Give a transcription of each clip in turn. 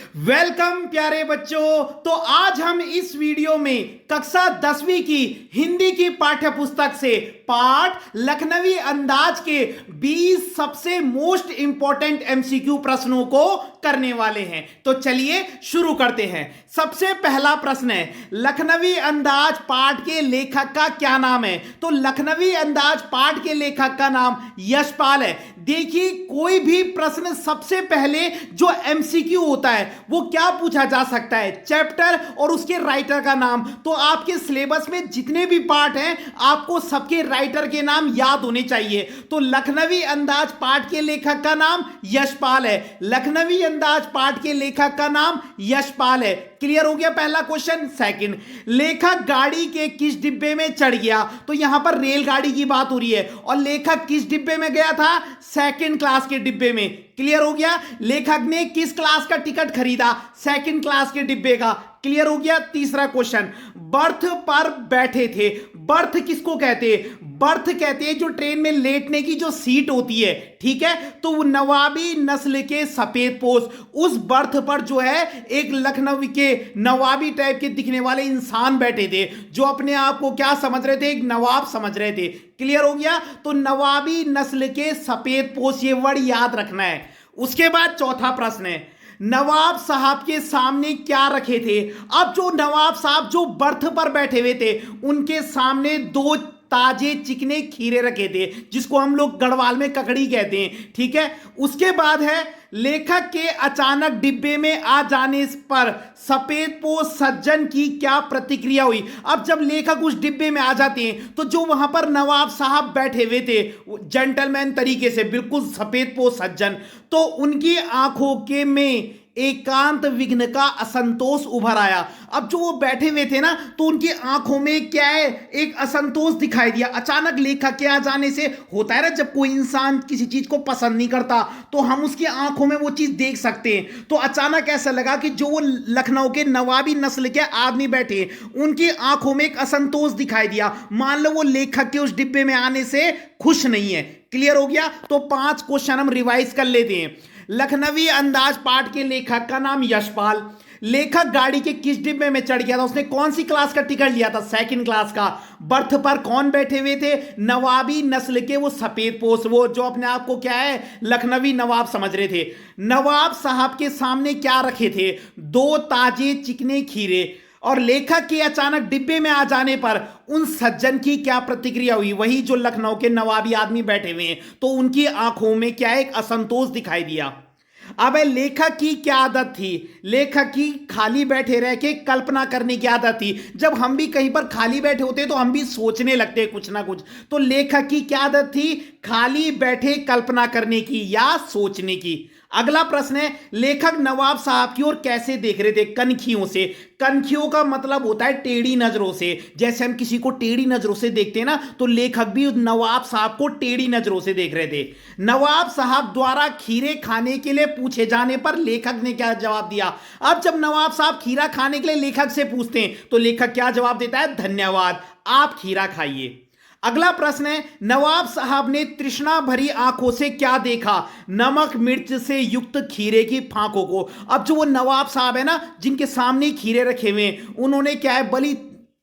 Welcome प्यारे बच्चों। तो आज हम इस वीडियो में कक्षा 10वीं की हिंदी की पाठ्य पुस्तक से पाठ लखनवी अंदाज के 20 सबसे मोस्ट इंपॉर्टेंट एमसीक्यू प्रश्नों को करने वाले हैं। तो चलिए शुरू करते हैं। सबसे पहला प्रश्न है, लखनवी अंदाज पाठ के लेखक का क्या नाम है? तो लखनवी अंदाज पाठ के लेखक का नाम यशपाल है। देखिए, कोई भी प्रश्न सबसे पहले जो एमसीक्यू होता है वो क्या पूछा जा सकता है? चैप्टर और उसके राइटर का नाम। तो आपके सिलेबस में जितने भी पाठ हैं आपको सबके राइटर के नाम याद होने चाहिए। तो लखनवी अंदाज पाठ के लेखक का नाम यशपाल है। लखनवी अंदाज पाठ के लेखक का नाम यशपाल है। क्लियर हो गया पहला क्वेश्चन। सेकंड, लेखक गाड़ी के किस डिब्बे में चढ़ गया? तो यहां पर रेलगाड़ी की बात हो रही है और लेखक किस डिब्बे में गया था? सेकंड क्लास के डिब्बे में। क्लियर हो गया। लेखक ने किस क्लास का टिकट खरीदा? सेकंड क्लास के डिब्बे का। क्लियर हो गया। तीसरा क्वेश्चन, बर्थ पर बैठे थे। बर्थ किसको कहते हैं? बर्थ कहते हैं जो ट्रेन में लेटने की जो सीट होती है, ठीक है। तो वो नवाबी नस्ल के सफेद पोश, उस बर्थ पर जो है एक लखनऊ के नवाबी टाइप के दिखने वाले इंसान बैठे थे जो अपने आप को क्या समझ रहे थे? एक नवाब समझ रहे थे। क्लियर हो गया। तो नवाबी नस्ल के सफेद पोश, ये वर्ड याद रखना है। उसके बाद चौथा प्रश्न है, नवाब साहब के सामने क्या रखे थे? अब जो नवाब साहब जो बर्थ पर बैठे हुए थे उनके सामने दो ताजे चिकने खीरे रखे थे जिसको हम लोग गढ़वाल में ककड़ी कहते हैं, ठीक है। उसके बाद है, लेखक के अचानक डिब्बे में आ जाने पर सफेद पोश सज्जन की क्या प्रतिक्रिया हुई? अब जब लेखक उस डिब्बे में आ जाते हैं तो जो वहां पर नवाब साहब बैठे हुए थे जेंटलमैन तरीके से, बिल्कुल सफेद पोश सज्जन, तो उनकी आंखों के में एकांत विघ्न का असंतोष उभर आया। अब जो वो बैठे हुए थे ना तो उनकी आंखों में क्या है? एक असंतोष दिखाई दिया। अचानक लेखक के आ जाने से होता है ना, जब कोई इंसान किसी चीज को पसंद नहीं करता तो हम उसकी आंखों में वो चीज देख सकते हैं। तो अचानक ऐसा लगा कि जो वो लखनऊ के नवाबी नस्ल के आदमी बैठे उनकी आंखों में एक असंतोष दिखाई दिया। मान लो वो लेखक के उस डिब्बे में आने से खुश नहीं है। क्लियर हो गया। तो 5 क्वेश्चन हम रिवाइज कर लेते हैं। लखनवी अंदाज पाठ के लेखक का नाम यशपाल। लेखक गाड़ी के किस डिब्बे में चढ़ गया था? उसने कौन सी क्लास का टिकट लिया था? सेकंड क्लास का। बर्थ पर कौन बैठे हुए थे? नवाबी नस्ल के वो सफेद पोश, वो जो अपने आप को क्या है लखनवी नवाब समझ रहे थे। नवाब साहब के सामने क्या रखे थे? 2 ताजे चिकने खीरे। और लेखक के अचानक डिब्बे में आ जाने पर उन सज्जन की क्या प्रतिक्रिया हुई? वही जो लखनऊ के नवाबी आदमी बैठे हुए हैं, तो उनकी आंखों में क्या एक असंतोष दिखाई दिया। अब लेखक की क्या आदत थी? लेखक की खाली बैठे रह के कल्पना करने की आदत थी। जब हम भी कहीं पर खाली बैठे होते तो हम भी सोचने लगते कुछ ना कुछ। तो लेखक की क्या आदत थी? खाली बैठे कल्पना करने की या सोचने की। अगला प्रश्न है, लेखक नवाब साहब की ओर कैसे देख रहे थे? कनखियों से। कनखियों का मतलब होता है टेढ़ी नजरों से। जैसे हम किसी को टेढ़ी नजरों से देखते हैं ना, तो लेखक भी नवाब साहब को टेढ़ी नजरों से देख रहे थे। नवाब साहब द्वारा खीरे खाने के लिए पूछे जाने पर लेखक ने क्या जवाब दिया? अब जब नवाब साहब खीरा खाने के लिए लेखक से पूछते हैं तो लेखक क्या जवाब देता है? धन्यवाद, आप खीरा खाइए। अगला प्रश्न है, नवाब साहब ने तृष्णा भरी आंखों से क्या देखा? नमक मिर्च से युक्त खीरे की फांकों को। अब जो वो नवाब साहब है ना जिनके सामने खीरे रखे हुए हैं, उन्होंने क्या है बड़ी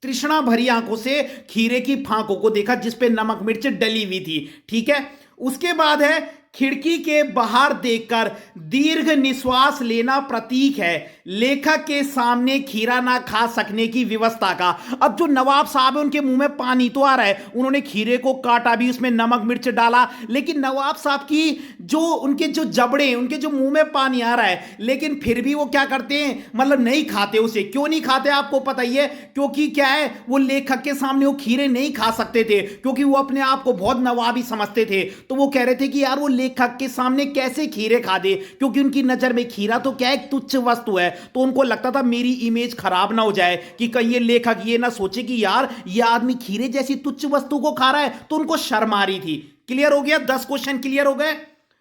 तृष्णा भरी आंखों से खीरे की फांकों को देखा जिसपे नमक मिर्च डली हुई थी, ठीक है। उसके बाद है, खिड़की के बाहर देखकर दीर्घ निश्वास लेना प्रतीक है लेखक के सामने खीरा ना खा सकने की व्यवस्था का। अब जो नवाब साहब है उनके मुंह में पानी तो आ रहा है, उन्होंने खीरे को काटा भी, उसमें नमक मिर्च डाला, लेकिन नवाब साहब की जो उनके जो जबड़े हैं, उनके जो मुंह में पानी आ रहा है, लेकिन फिर भी वो क्या करते हैं, मतलब नहीं खाते उसे। क्यों नहीं खाते आपको पता ही है, क्योंकि क्या है वो लेखक के सामने वो खीरे नहीं खा सकते थे क्योंकि वो अपने आप को बहुत नवाबी समझते थे। तो वो कह रहे थे कि यार वो लेखक के सामने कैसे खीरे खा दे, क्योंकि उनकी नजर में खीरा तो क्या एक तुच्छ वस्तु है। तो उनको लगता था मेरी इमेज खराब ना हो जाए कि कहीं ये लेखक ये ना सोचे कि यार ये आदमी खीरे जैसी तुच्छ वस्तु को खा रहा है, तो उनको शर्म आ रही थी। क्लियर हो गया। 10 क्वेश्चन क्लियर हो गए।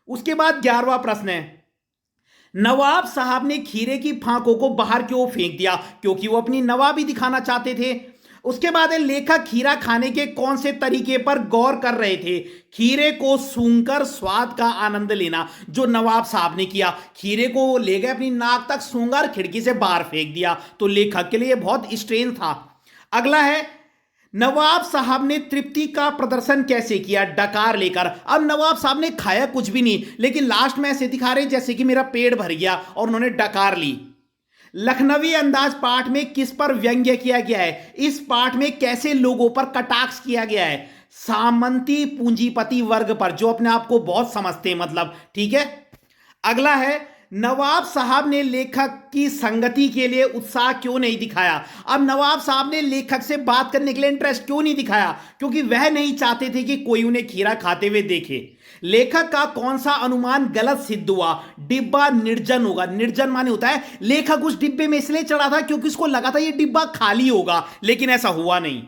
उसके बाद 11वां प्रश्न है, नवाब साहब ने खीरे की फांकों को बाहर क्यों फेंक दिया? क्योंकि वो अपनी नवाबी दिखाना चाहते थे। उसके बाद है लेखक खीरा खाने के कौन से तरीके पर गौर कर रहे थे। खीरे को सूंघकर स्वाद का आनंद लेना, जो नवाब साहब ने किया। खीरे को वो ले गए अपनी नाक तक, सूंघा और खिड़की से बाहर फेंक दिया। तो लेखक के लिए बहुत स्ट्रेंज था। अगला है नवाब साहब ने तृप्ति का प्रदर्शन कैसे किया, डकार लेकर। अब नवाब साहब ने खाया कुछ भी नहीं, लेकिन लास्ट में ऐसे दिखा रहे जैसे कि मेरा पेट भर गया, और उन्होंने डकार ली। लखनवी अंदाज पाठ में किस पर व्यंग्य किया गया है। इस पाठ में कैसे लोगों पर कटाक्ष किया गया है। सामंती पूंजीपति वर्ग पर, जो अपने आप को बहुत समझते हैं, मतलब। ठीक है, अगला है नवाब साहब ने लेखक की संगति के लिए उत्साह क्यों नहीं दिखाया। अब नवाब साहब ने लेखक से बात करने के लिए इंटरेस्ट क्यों नहीं दिखाया, क्योंकि वह नहीं चाहते थे कि कोई उन्हें खीरा खाते हुए देखे। लेखक का कौन सा अनुमान गलत सिद्ध हुआ। डिब्बा निर्जन होगा। निर्जन माने होता है लेखक उस डिब्बे में इसलिए चढ़ा था क्योंकि उसको लगा था यह डिब्बा खाली होगा, लेकिन ऐसा हुआ नहीं।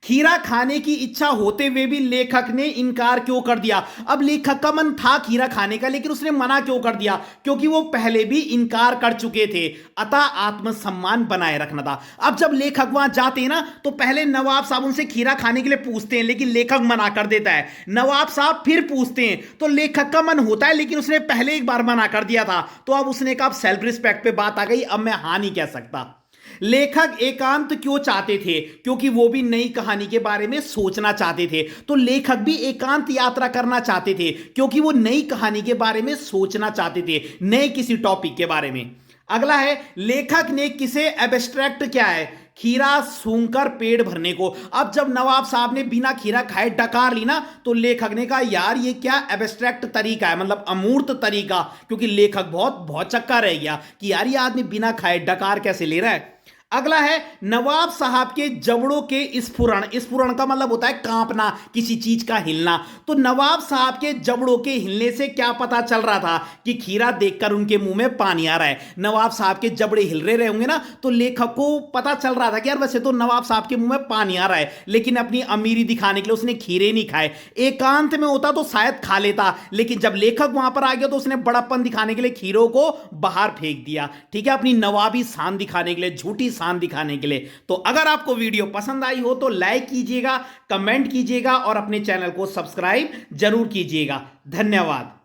खीरा खाने की इच्छा होते हुए भी लेखक ने इनकार क्यों कर दिया। अब लेखक का मन था खीरा खाने का, लेकिन उसने मना क्यों कर दिया, क्योंकि वो पहले भी इनकार कर चुके थे। अतः आत्मसम्मान बनाए रखना था। अब जब लेखक वहां जाते हैं ना, तो पहले नवाब साहब उनसे खीरा खाने के लिए पूछते हैं, लेकिन लेखक मना कर देता है। नवाब साहब फिर पूछते हैं, तो लेखक का मन होता है, लेकिन उसने पहले एक बार मना कर दिया था। तो अब उसने कहा सेल्फ रिस्पेक्ट पे बात आ गई, अब मैं हाँ नहीं कह सकता। लेखक एकांत क्यों चाहते थे, क्योंकि वो भी नई कहानी के बारे में सोचना चाहते थे। तो लेखक भी एकांत यात्रा करना चाहते थे, क्योंकि वो नई कहानी के बारे में सोचना चाहते थे, नए किसी टॉपिक के बारे में। अगला है लेखक ने किसे एब्स्ट्रैक्ट किया है। खीरा सूंघकर पेट भरने को। अब जब नवाब साहब ने बिना खीरा खाए डकार ली ना, तो लेखक ने कहा यार ये क्या एब्स्ट्रैक्ट तरीका है, मतलब अमूर्त तरीका, क्योंकि लेखक बहुत भौचक्का रह गया कि यार ये आदमी बिना खाए डकार कैसे ले रहा है। अगला है नवाब साहब के जबड़ों के स्फुरण। स्फुरण का मतलब होता है कांपना, किसी चीज का हिलना। तो नवाब साहब के जबड़ों के हिलने से क्या पता चल रहा था कि खीरा देखकर उनके मुंह में पानी आ रहा है। नवाब साहब के जबड़े हिल रहे होंगे ना, तो लेखक को पता चल रहा था कि यार वैसे तो नवाब साहब के मुंह में पानी आ रहा है, लेकिन अपनी अमीरी दिखाने के लिए उसने खीरे नहीं खाए। एकांत में होता तो शायद खा लेता, लेकिन जब लेखक वहां पर आ गया तो उसने बड़प्पन दिखाने के लिए खीरों को बाहर फेंक दिया। ठीक है, अपनी नवाबी शान दिखाने के लिए, झूठी शान दिखाने के लिए। तो अगर आपको वीडियो पसंद आई हो तो लाइक कीजिएगा, कमेंट कीजिएगा और अपने चैनल को सब्सक्राइब जरूर कीजिएगा। धन्यवाद।